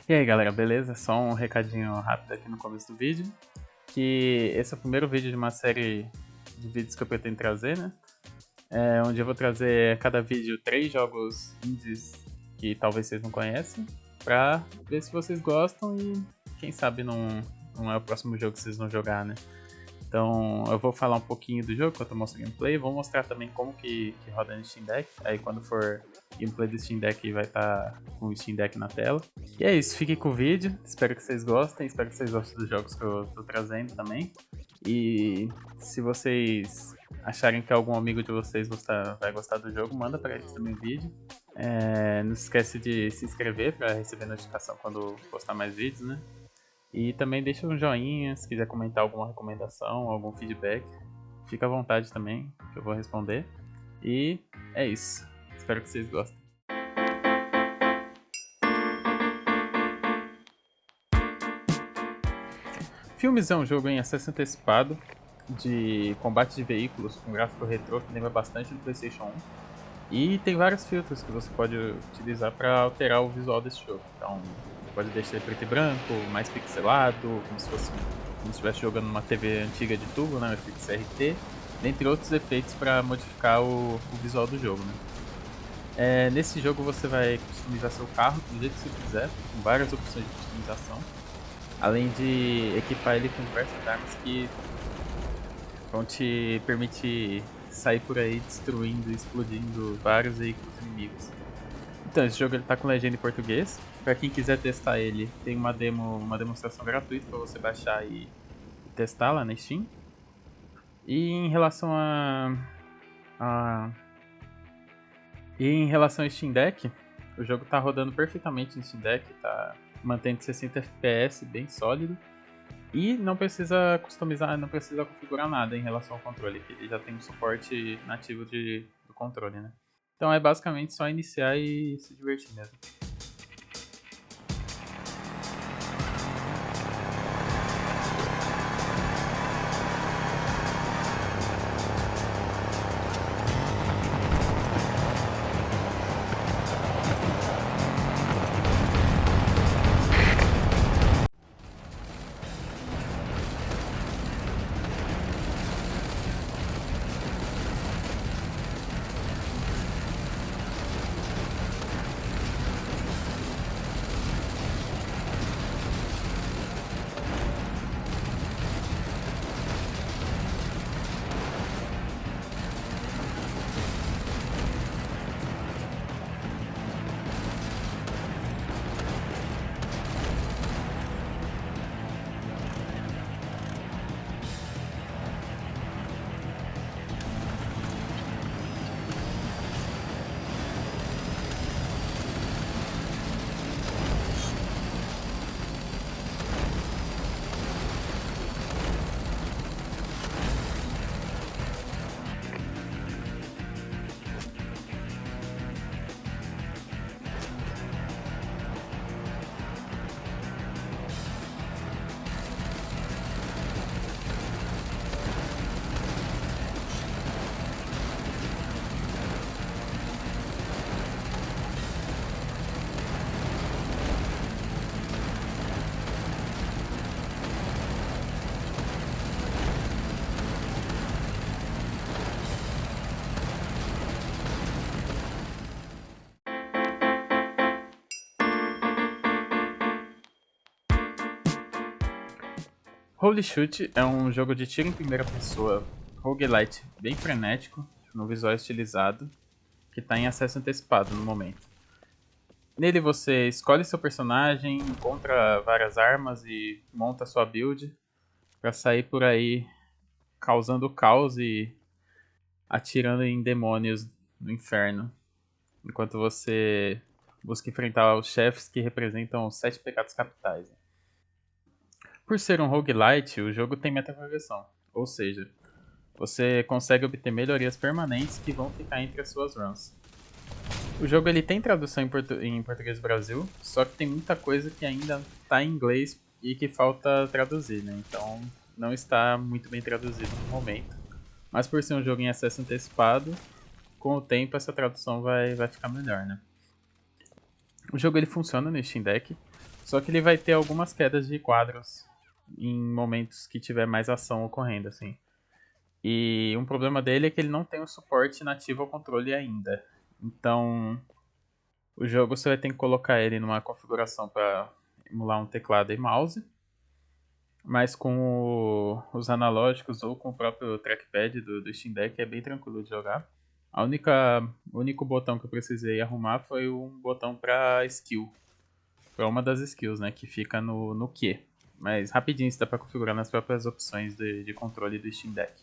E aí galera, beleza? Só um recadinho rápido aqui no começo do vídeo, que esse é o primeiro vídeo de uma série de vídeos que eu pretendo trazer, né? Onde eu vou trazer a cada vídeo 3 jogos indies que talvez vocês não conhecem, pra ver se vocês gostam e quem sabe não é o próximo jogo que vocês vão jogar, né? Então eu vou falar um pouquinho do jogo enquanto eu mostro gameplay, vou mostrar também como que roda no Steam Deck, aí quando for gameplay do Steam Deck vai estar com o Steam Deck na tela. E é isso, fiquem com o vídeo, espero que vocês gostem, espero que vocês gostem dos jogos que eu tô trazendo também. E se vocês acharem que algum amigo de vocês vai gostar do jogo, manda pra eles também o vídeo. Não se esquece de se inscrever para receber notificação quando postar mais vídeos, né? E também deixa um joinha se quiser comentar alguma recomendação, algum feedback. Fica à vontade também, que eu vou responder. E é isso. Espero que vocês gostem. Filmes é um jogo em acesso antecipado de combate de veículos com gráfico retrô que lembra bastante do PlayStation 1. E tem vários filtros que você pode utilizar para alterar o visual desse jogo. Então, pode deixar ele preto e branco, mais pixelado, como se estivesse jogando numa TV antiga de tubo, né, efeito CRT, dentre outros efeitos para modificar o visual do jogo, né. Nesse jogo você vai customizar seu carro do jeito que você quiser, com várias opções de customização, além de equipar ele com diversas armas que vão te permitir sair por aí destruindo e explodindo vários veículos inimigos. Então, esse jogo ele tá com legenda em português. Para quem quiser testar ele, tem uma demonstração gratuita para você baixar e testar lá na Steam. E em relação ao Steam Deck, o jogo tá rodando perfeitamente no Steam Deck, tá mantendo 60 FPS bem sólido. E não precisa customizar, não precisa configurar nada em relação ao controle, que ele já tem um suporte nativo do controle, né? Então é basicamente só iniciar e se divertir mesmo. Holy Shoot é um jogo de tiro em primeira pessoa, roguelite bem frenético, no visual estilizado, que está em acesso antecipado no momento. Nele você escolhe seu personagem, encontra várias armas e monta sua build para sair por aí causando caos e atirando em demônios no inferno, enquanto você busca enfrentar os chefes que representam os 7 pecados capitais. Por ser um roguelite, o jogo tem metaprogressão, ou seja, você consegue obter melhorias permanentes que vão ficar entre as suas runs. O jogo ele tem tradução em português do Brasil, só que tem muita coisa que ainda está em inglês e que falta traduzir, né? Então não está muito bem traduzido no momento. Mas por ser um jogo em acesso antecipado, com o tempo essa tradução vai ficar melhor, né? O jogo ele funciona no Steam Deck, só que ele vai ter algumas quedas de quadros em momentos que tiver mais ação ocorrendo, assim. E um problema dele é que ele não tem o suporte nativo ao controle ainda. Então, o jogo você vai ter que colocar ele numa configuração para emular um teclado e mouse, mas com os analógicos ou com o próprio trackpad do Steam Deck é bem tranquilo de jogar. O único botão que eu precisei arrumar foi um botão para skill, para uma das skills, né, que fica no Q. Mas rapidinho isso dá para configurar nas próprias opções de controle do Steam Deck.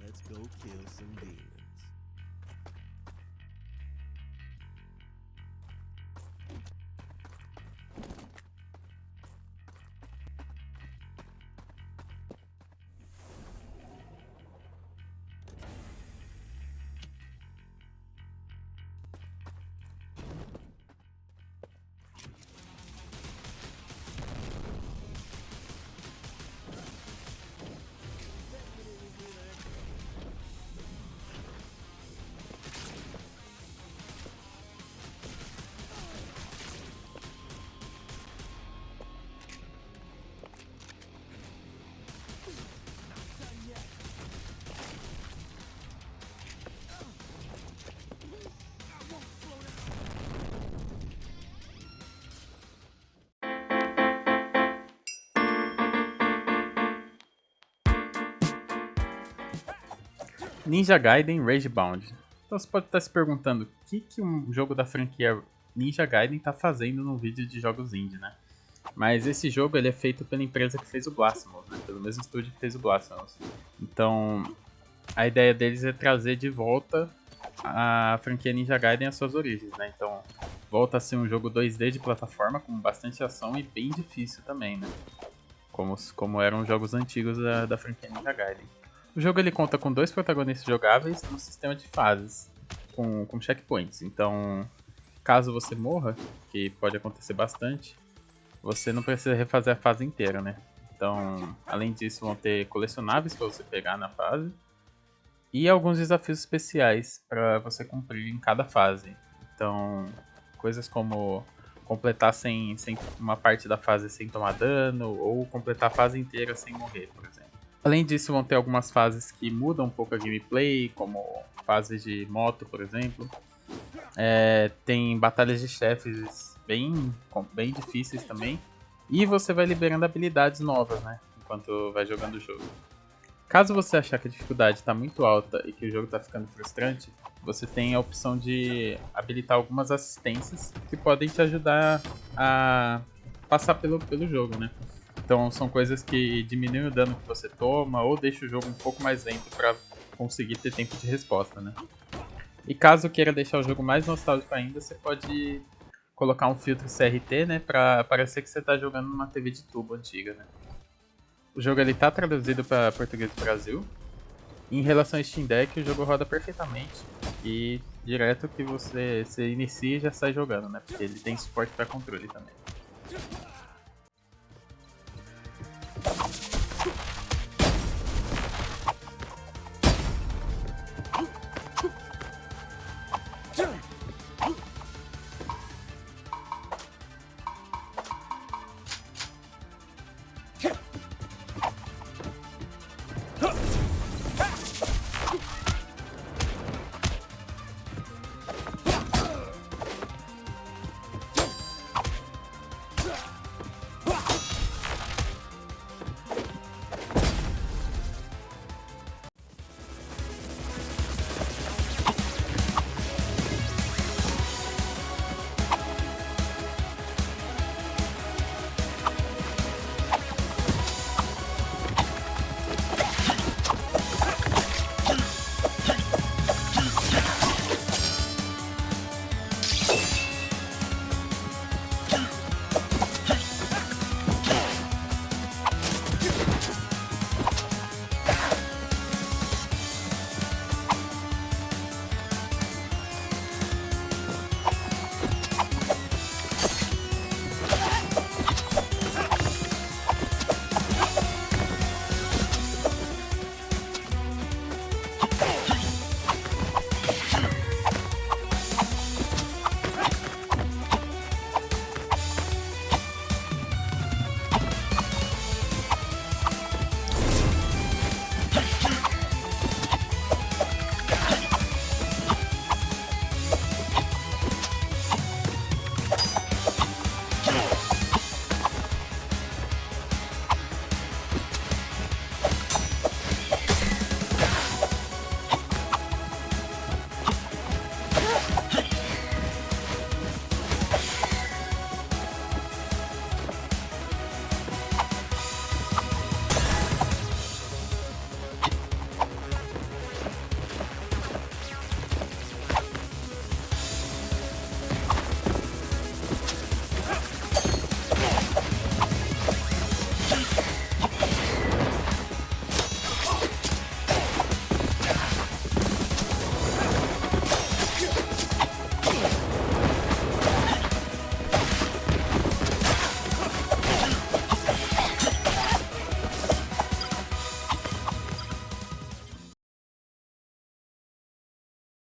Let's go kill some demons. Ninja Gaiden Ragebound. Então você pode estar se perguntando o que um jogo da franquia Ninja Gaiden está fazendo num vídeo de jogos indie, né? Mas esse jogo ele é feito pela empresa que fez o Blasphemous, né? Pelo mesmo estúdio que fez o Blasphemous. Então a ideia deles é trazer de volta a franquia Ninja Gaiden às suas origens, né? Então volta a ser um jogo 2D de plataforma com bastante ação e bem difícil também, né? Como eram os jogos antigos da franquia Ninja Gaiden. O jogo ele conta com 2 protagonistas jogáveis no sistema de fases, com checkpoints. Então, caso você morra, que pode acontecer bastante, você não precisa refazer a fase inteira, né? Então, além disso, vão ter colecionáveis para você pegar na fase. e alguns desafios especiais para você cumprir em cada fase. Então, coisas como completar sem uma parte da fase sem tomar dano, ou completar a fase inteira sem morrer, por exemplo. Além disso, vão ter algumas fases que mudam um pouco a gameplay, como fases de moto, por exemplo. Tem batalhas de chefes bem difíceis também. E você vai liberando habilidades novas, né? Enquanto vai jogando o jogo. Caso você achar que a dificuldade está muito alta e que o jogo está ficando frustrante, você tem a opção de habilitar algumas assistências que podem te ajudar a passar pelo jogo, né? Então são coisas que diminuem o dano que você toma ou deixa o jogo um pouco mais lento para conseguir ter tempo de resposta, né? E caso queira deixar o jogo mais nostálgico ainda, você pode colocar um filtro CRT, né, para parecer que você está jogando numa TV de tubo antiga, né? O jogo ele tá traduzido para português do Brasil. E em relação ao Steam Deck, o jogo roda perfeitamente. E direto que você inicia e já sai jogando, né? Porque ele tem suporte para controle também.